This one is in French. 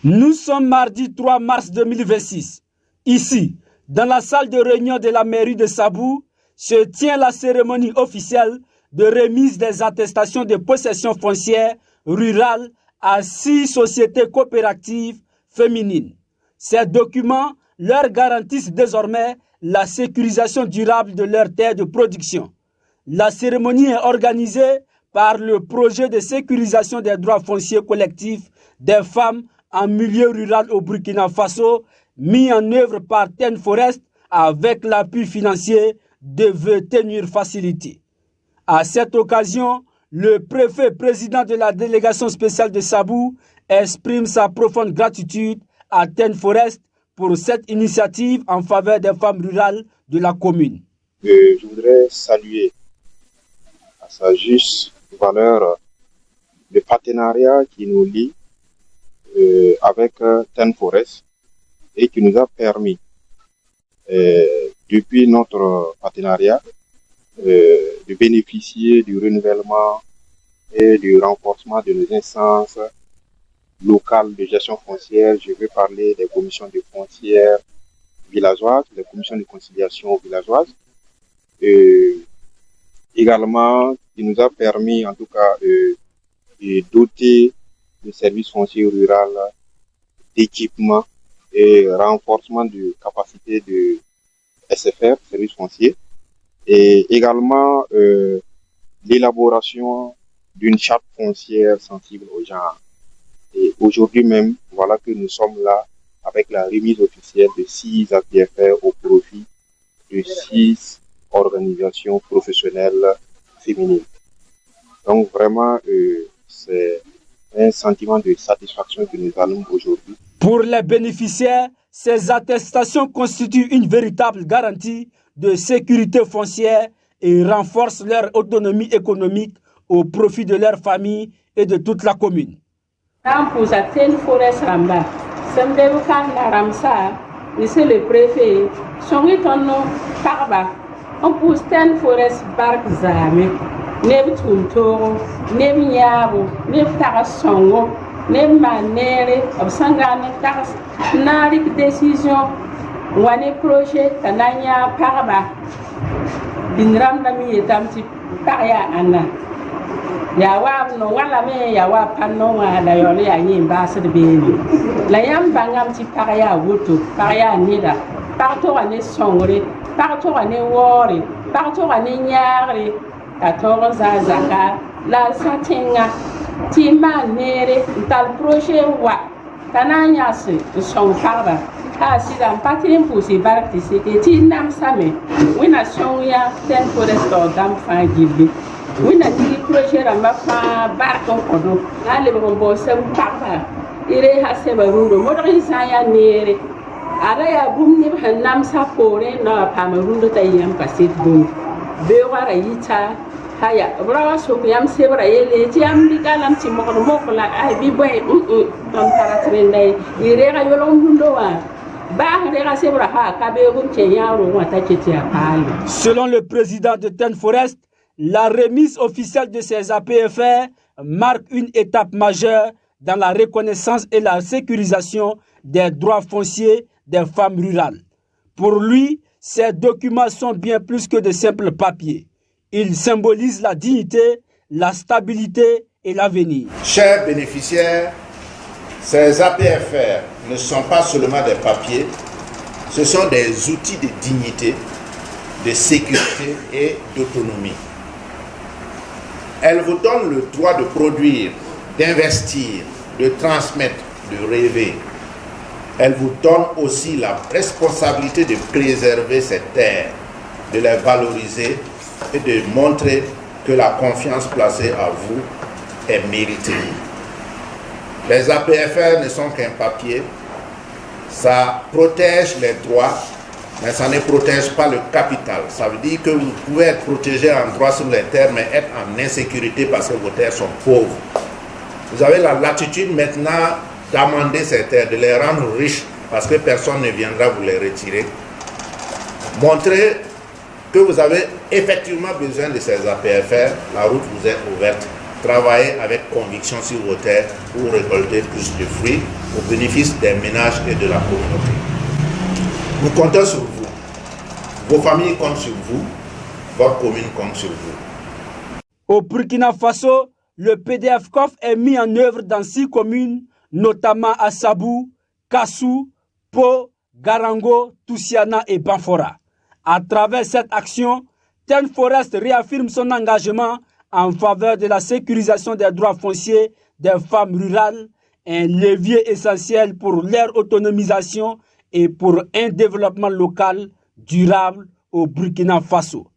Nous sommes mardi 3 mars 2026. Ici, dans la salle de réunion de la mairie de Sabou, se tient la cérémonie officielle de remise des attestations de possession foncière rurale à 6 sociétés coopératives féminines. Ces documents leur garantissent désormais la sécurisation durable de leurs terres de production. La cérémonie est organisée par le projet de sécurisation des droits fonciers collectifs des femmes en milieu rural au Burkina Faso, mis en œuvre par Ten Forest avec l'appui financier de The Tenure Facility. À cette occasion, le préfet président de la délégation spéciale de Sabou exprime sa profonde gratitude à Ten Forest pour cette initiative en faveur des femmes rurales de la commune. Je voudrais saluer à sa juste valeur le partenariat qui nous lie avec Ten Forest et qui nous a permis, depuis notre partenariat, de bénéficier du renouvellement et du renforcement de nos instances locales de gestion foncière. Je veux parler des commissions de foncières villageoises, des commissions de conciliation villageoises. Également, qui nous a permis en tout cas de doter le service foncier rural d'équipements et renforcement de capacité de SFR, service foncier, et également l'élaboration d'une charte foncière sensible au genre. Et aujourd'hui même, voilà que nous sommes là avec la remise officielle de 6 APFR au profit de 6 organisations professionnelles féminines. Donc vraiment, c'est un sentiment de satisfaction que nous avons aujourd'hui. Pour les bénéficiaires, ces attestations constituent une véritable garantie de sécurité foncière et renforcent leur autonomie économique au profit de leur famille et de toute la commune. Monsieur le préfet, on pousse Ten Forest bark zame, neb tuntoro, neb nyabo, neb tarasongo, neb manere, obsangane taras, narik décision, wane projet, tananya parba, binram nami etamti paria anna. Yawa no wala me yawa panno la yole ya yimba se de beni. La yam bangam ti paria wuto, paria nida, parto ane songre. Partout on est worried, partout on est nyari, 14 zaka, la satinga, tima nere, tal projet wa, tananya se, son farba, ah si dans patrin pour ces barques c'était tinam same, wina sonya, Ten Forest dam fan gibi, wina tigi projet ramba fan barque en kodo, là le bon sem parba, ire hase barundo, modri saya nere. Araya bumni hanam sapore na pamarundo tayam pasit bum bewara yita haya brawa so yam sebra yele ti am bikalam ti mokla ay bi boy don taratrende ire ga yolom bundo wa ba re sebra ha kabe gum che yaro wata kiti apal. Selon le président de Ten Forest, la remise officielle de ces APFR marque une étape majeure dans la reconnaissance et la sécurisation des droits fonciers des femmes rurales. Pour lui, ces documents sont bien plus que de simples papiers. Ils symbolisent la dignité, la stabilité et l'avenir. Chers bénéficiaires, ces APFR ne sont pas seulement des papiers, ce sont des outils de dignité, de sécurité et d'autonomie. Elles vous donnent le droit de produire, d'investir, de transmettre, de rêver. Elle vous donne aussi la responsabilité de préserver ces terres, de les valoriser et de montrer que la confiance placée à vous est méritée. Les APFR ne sont qu'un papier, ça protège les droits, mais ça ne protège pas le capital. Ça veut dire que vous pouvez être protégé en droit sur les terres, mais être en insécurité parce que vos terres sont pauvres. Vous avez la latitude maintenant d'amender ces terres, de les rendre riches parce que personne ne viendra vous les retirer. Montrez que vous avez effectivement besoin de ces APFR, la route vous est ouverte. Travaillez avec conviction sur vos terres pour récolter plus de fruits, au bénéfice des ménages et de la communauté. Nous comptons sur vous. Vos familles comptent sur vous. Votre commune compte sur vous. Au Burkina Faso, le PDF-COF est mis en œuvre dans 6 communes, notamment à Sabou, Kassou, Po, Garango, Toussiana et Banfora. À travers cette action, Ten Forest réaffirme son engagement en faveur de la sécurisation des droits fonciers des femmes rurales, un levier essentiel pour leur autonomisation et pour un développement local durable au Burkina Faso.